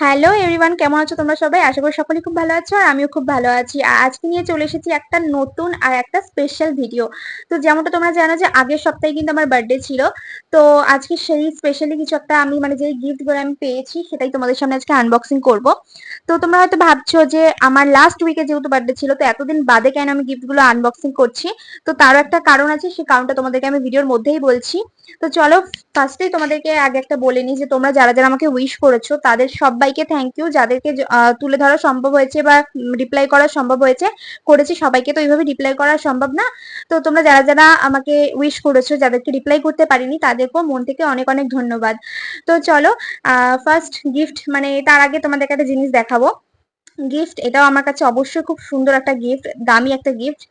Hello everyone, কেমন আছো তোমরা সবাই? আশা করি সকলেই খুব ভালো আছো আর আমিও খুব ভালো আছি। আর আজকে নিয়ে চলে এসেছি একটা নতুন আর একটা স্পেশাল ভিডিও। তো যেমনটা তোমরা জানো যে আগের সপ্তাহে কিন্তু আমার বার্থডে ছিল। তো আজকে সেই স্পেশালি কিছু একটা আমি মানে যে গিফট গুলো আমি পেয়েছি সেটাই তোমাদের সামনে আজকে আনবক্সিং করব। তো তোমরা হয়তো ভাবছো যে আমার লাস্ট উইকে যেহেতু বার্থডে ছিল তো এতদিন বাদে কেন আমি গিফট গুলো আনবক্সিং করছি। তো তারও একটা কারণ আছে, সেই কারণটা তোমাদেরকে আমি ভিডিওর মধ্যেই বলছি। তো চলো ফার্স্টেই তোমাদেরকে আগে একটা বলে নিই যে তোমরা যারা যারা আমাকে উইশ করেছো তাদের সবাইকে থ্যাংক ইউ। যাদেরকে তুলে ধরা সম্ভব হয়েছে বা রিপ্লাই করা সম্ভব হয়েছে করেছি, সবাইকে তো এইভাবে রিপ্লাই করা সম্ভব না। তো তোমরা যারা যারা আমাকে উইশ করেছো, যাদেরকে রিপ্লাই করতে পারিনি তাদেরকেও মন থেকে অনেক অনেক ধন্যবাদ। তো চলো ফার্স্ট গিফট মানে তার আগে তোমাদেরকে একটা জিনিস দেখাবো। গিফট এটাও আমার কাছে অবশ্যই খুব সুন্দর একটা গিফট, দামি একটা গিফট।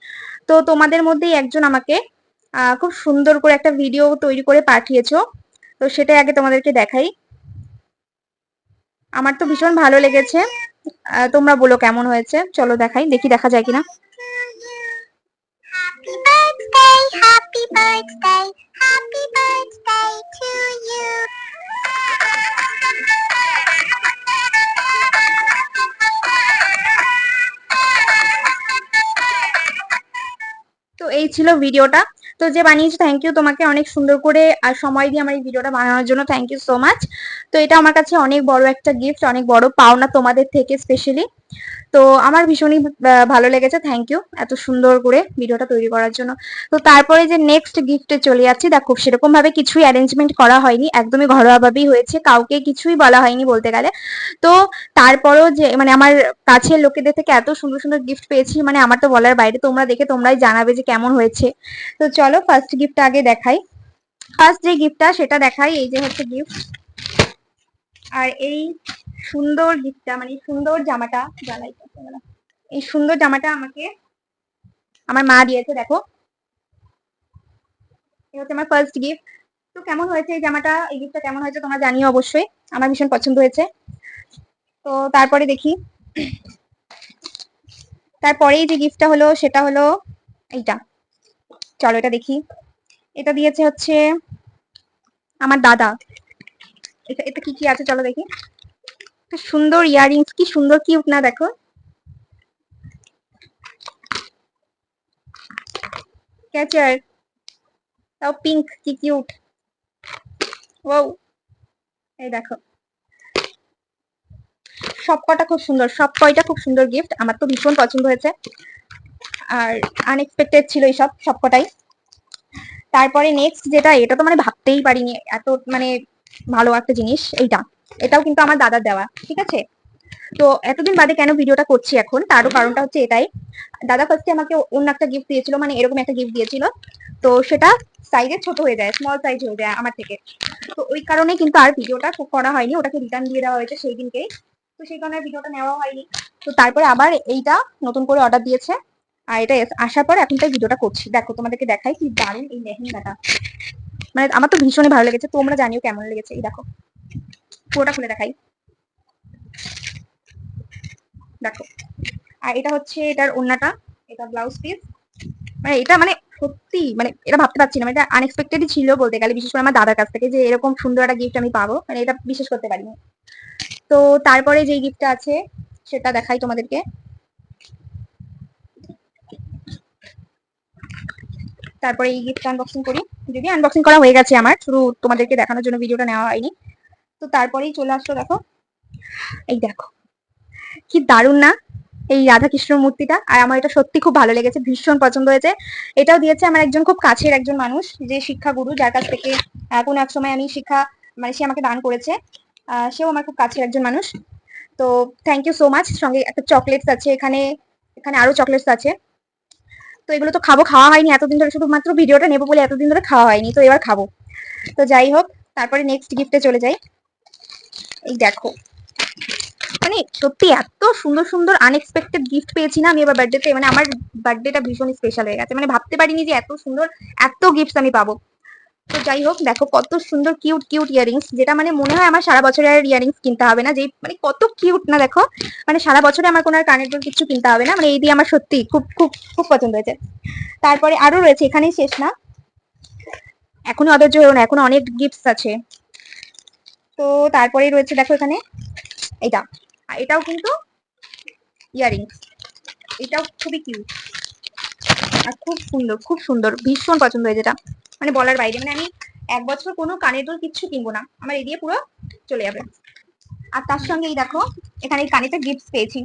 তো তোমাদের মধ্যেই একজন আমাকে খুব সুন্দর করে একটা ভিডিও তৈরি করে পাঠিয়েছো। তো সেটাই আগে তোমাদেরকে দেখাই। আমার তো ভীষণ ভালো লেগেছে। তোমরা বলো কেমন হয়েছে, চলো দেখাই, দেখি দেখা যায় কিনা। Happy birthday, happy birthday, happy birthday to you. তো এই ছিল ভিডিওটা। তো যে বানিয়েছে থ্যাংক ইউ তোমাকে, অনেক সুন্দর করে আর সময় দিয়ে আমার এই ভিডিওটা বানানোর জন্য থ্যাংক ইউ সো মাচ। তো এটা আমার কাছে অনেক বড় একটা গিফট, অনেক বড় পাওনা তোমাদের থেকে স্পেশালি। তো আমার ভীষণই ভালো লেগেছে, থ্যাংক ইউ এত সুন্দর করে ভিডিওটা তৈরি করার জন্য। তো তারপরে যে নেক্সট গিফটে চলে যাচ্ছি, দেখো সেরকম ভাবে কিছুই অ্যারেঞ্জমেন্ট করা হয়নি, একদমই ঘরোয়া ভাবেই হয়েছে, কাউকে কিছুই বলা হয়নি বলতে গেলে। তো তারপরও যে মানে আমার কাছের লোকেদের থেকে এত সুন্দর সুন্দর গিফট পেয়েছি, মানে আমার তো বলার বাইরে, তোমরা দেখে তোমরাই জানাবে যে কেমন হয়েছে। তো চলো ফার্স্ট গিফটটা আগে দেখাই। ফার্স্ট যে গিফটটা সেটা দেখাই, এই যে হচ্ছে গিফট। আর এই সুন্দর গিফটটা মানে সুন্দর জামাটা জ্বালাই, এই সুন্দর জামাটা আমাকে আমার মা দিয়েছে, দেখো এই হচ্ছে আমার ফার্স্ট গিফট। তো কেমন হয়েছে এই জামাটা, এই গিফটটা কেমন হয়েছে তোমরা জানিও অবশ্যই, আমার ভীষণ পছন্দ হয়েছে। তো তারপরে দেখি, তারপরেই যে গিফটটা হলো সেটা হলো এইটা। চলো এটা দেখি। এটা দিয়েছে হচ্ছে আমার দাদা। এটা এটা কি কি আছে চলো দেখি। একটা সুন্দর ইয়াররিংস, কি সুন্দর কিউট না দেখো। ক্যাচার, তাও পিঙ্ক, কি কিউট। ওয়াও, এই দেখো সব কটা খুব সুন্দর, সব কয়টা খুব সুন্দর গিফট, আমার তো ভীষণ পছন্দ হয়েছে। আর আনএক্সপেক্টেড ছিল এই সব সবকটাই। তারপরে নেক্সট যেটা, এটা তো মানে ভাবতেই পারিনি এত মানে ভালো একটা জিনিস এইটা। এটাও কিন্তু আমার দাদার দেওয়া, ঠিক আছে। তো এতদিন বাদে কেন ভিডিওটা করছি এখন, তারও কারণটা হচ্ছে এটাই। দাদা ফার্স্টে আমাকে অন্য একটা গিফট দিয়েছিল, মানে এরকম একটা গিফট দিয়েছিল। তো সেটা সাইজে ছোট হয়ে যায়, স্মল সাইজ হয়ে যায় আমার থেকে। তো ওই কারণে কিন্তু আর ভিডিওটা করা হয়নি, ওটাকে রিটার্ন দিয়ে দেওয়া হয়েছে সেই দিনকেই। তো সেই কারণে ভিডিওটা নেওয়া হয়নি। তো তারপরে আবার এইটা নতুন করে অর্ডার দিয়েছে। আর এটা আসার পর এখন তাই ভিডিওটা করছি। দেখো তোমাদেরকে দেখাই কি দারুণ এই লেহেঙ্গাটা, মানে আমার তো ভীষণই ভালো লেগেছে, তোমরা জানিও কেমন লেগেছে। এই দেখো পুরোটা খুলে দেখাই, দেখো। আর এটা হচ্ছে এটার ওড়নাটা, এটা ব্লাউজ পিস। মানে এটা মানে সত্যি মানে এটা ভাবতে পারছি না, মানে এটা আনএক্সপেক্টেডই ছিল বলতে গেলে, বিশেষ করে আমার দাদার কাছ থেকে যে এরকম সুন্দর একটা গিফট আমি পাবো, মানে এটা বিশ্বাস করতে পারিনি। তো তারপরে যে গিফটটা আছে সেটা দেখাই তোমাদেরকে। তারপরে এই গিফটটা আনবক্সিং করি, যদি আনবক্সিং করা হয়ে গেছে আমার, শুধু তোমাদেরকে দেখানোর জন্য ভিডিওটা নেওয়া হয়নি। তো তারপরেই চলে আসলো, দেখো এই দেখো কি দারুণ না এই রাধাকৃষ্ণ মূর্তিটা। আর আমার এটা সত্যি খুব ভালো লেগেছে, ভীষণ পছন্দ হয়েছে। এটাও দিয়েছে আমার একজন খুব কাছের একজন মানুষ, যে শিক্ষাগুরু, যার কাছ থেকে কোনো এক সময় আমি শিক্ষা মানে সে আমাকে দান করেছে। সেও আমার খুব কাছের একজন মানুষ। তো থ্যাংক ইউ সো মাচ। সঙ্গে একটা চকলেটস আছে এখানে, এখানে আরো চকলেটস আছে। তো এগুলো তো খাবো, খাওয়া হয়নি এতদিন ধরে, শুধুমাত্র ভিডিওটা নেবো বলে এতদিন ধরে খাওয়া হয়নি, তো এবার খাবো। তো যাই হোক, তারপরে নেক্সট গিফটে চলে যাই। এই দেখো মানে সত্যি এত সুন্দর সুন্দর আনএক্সপেক্টেড গিফট পেয়েছি না আমি এবার বার্থডেতে, মানে আমার বার্থডেটা ভীষণ স্পেশাল হয়ে গেছে, মানে ভাবতে পারিনি যে এত সুন্দর এত গিফট আমি পাবো। তো যাই হোক, দেখো কত সুন্দর কিউট কিউট ইয়ারিংস, যেটা মানে মনে হয় আমার সারা বছরের আর ইয়ারিংস কিনতে হবে না, যে মানে কত কিউট না দেখো। মানে সারা বছরে আমার কোনো আর কানের দুল কিছু কিনতে হবে না, মানে এই দিয়ে আমার সত্যি খুব খুব খুব পছন্দ হয়েছে। তারপরে আরো রয়েছে, এখানেই শেষ না, এখনো অধৈর্য হয়েও না, এখনো অনেক গিফটস আছে। তো তারপরেই রয়েছে দেখো এখানে এটা। আর এটাও কিন্তু ইয়ারিংস, এটাও খুবই কিউট আর খুব সুন্দর, খুব সুন্দর, ভীষণ পছন্দ হয়েছে এটা, মানে বলার বাইরে। মানে আমি 1 বছর কোনো কানের দুল কিচ্ছু কিনবো না, আমার এই দিয়ে পুরো চলে যাবে। আর তার সঙ্গে এই দেখো, এখানে এই কানেরটা গিফট পেয়েছি।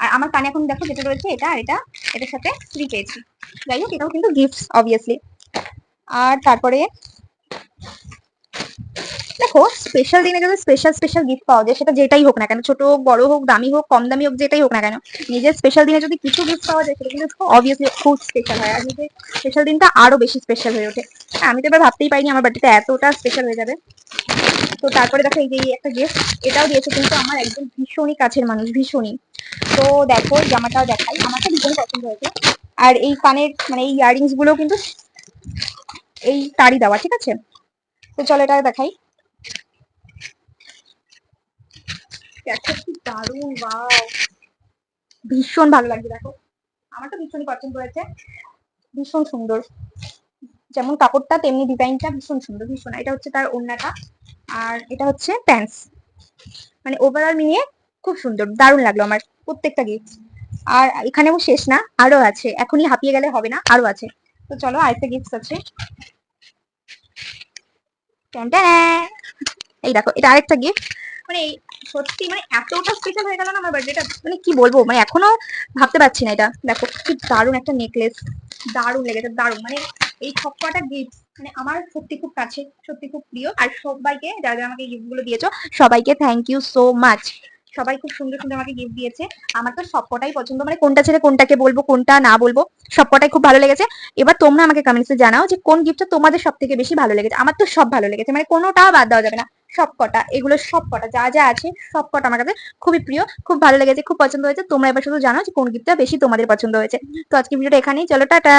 আর আমার কানে এখন দেখো যেটা রয়েছে এটা, আর এটা এটার সাথে ফ্রি পেয়েছি। যাই হোক, এটাও কিন্তু গিফট অবভিয়াসলি। আর তারপরে দেখো, স্পেশাল দিনে যদি স্পেশাল স্পেশাল গিফট পাওয়া যায়, সেটা যেটাই হোক না কেন, ছোট হোক, বড় হোক, দামি হোক, কম দামি হোক, যেটাই হোক না কেন, নিজের স্পেশাল দিনে যদি কিছু গিফট পাওয়া যায়, সেটা কিন্তু অবভিয়াসলি খুব স্পেশাল হয়, আর নিজের স্পেশাল দিনটা আরো বেশি স্পেশাল হয়ে ওঠে। আমি তো এবার ভাবতেই পারিনি আমার বাড়িতে এতটা স্পেশাল হয়ে যাবে। তো তারপরে দেখো, এই যে একটা গিফট, এটাও দিয়েছে কিন্তু আমার একদম ভীষণই কাছের মানুষ, ভীষণই। তো দেখো, জামাটাও দেখাই, আমারটা ভীষণই পছন্দ হয়েছে। আর এই কানের মানে এই ইয়ারিংস গুলো কিন্তু এই তারই দেওয়া, ঠিক আছে। তো চলো এটা দেখাই। দেখো কি দারুণ, ওয়াও, ভীষণ ভালো লাগছে। দেখো, আমার তো ভীষণই পছন্দ হয়েছে, ভীষণ সুন্দর, যেমন কাপড়টা তেমনি ডিজাইনটা ভীষণ সুন্দর, ভীষণ। এটা হচ্ছে তার ওড়নাটা, আর এটা হচ্ছে প্যান্টস, মানে ওভারঅল মিলিয়ে খুব সুন্দর, দারুণ লাগলো আমার প্রত্যেকটা গিফট। আর এখানেও শেষ না, আরো আছে, এখনই হাঁপিয়ে গেলে হবে না, আরো আছে। তো চলো, আরেকটা গিফট আছে। এই দেখো, এটা আরেকটা গিফট। মানে সত্যি মানে এতটা স্পেশাল হয়ে গেল না আমার বার্থডেটা, মানে কি বলবো, মানে এখনো ভাবতে পারছি না। এটা দেখো কি দারুণ একটা নেকলেস, দারুণ লেগেছে, দারুণ। মানে এই সবকটা গিফট মানে আমার সত্যি খুব কাছে, সত্যি খুব প্রিয়। আর সবাইকে যারা যারা আমাকে গিফট গুলো দিয়েছো, সবাইকে থ্যাংক ইউ সো মাচ। সবাই খুব সুন্দর সুন্দর আমাকে গিফট দিয়েছে। আমার তো সবকটাই পছন্দ, মানে কোনটা ছেড়ে কোনটাকে বলবো, কোনটা না বলবো, সবকটাই খুব ভালো লেগেছে। এবার তোমরা আমাকে কমেন্টসে জানাও যে কোন গিফটটা তোমাদের সব থেকে বেশি ভালো লেগেছে। আমার তো সব ভালো লেগেছে, মানে কোনোটা বাদ দেওয়া যাবে না, সবকটা, এগুলো সবকটা যা যা আছে সবকটা আমার কাছে খুবই প্রিয়, খুব ভালো লেগেছে, খুব পছন্দ হয়েছে। তোমরা এবার শুধু জানাও যে কোন গিফটটা বেশি তোমাদের পছন্দ হয়েছে। তো আজকে ভিডিওটা এখানেই, চলো টাটা।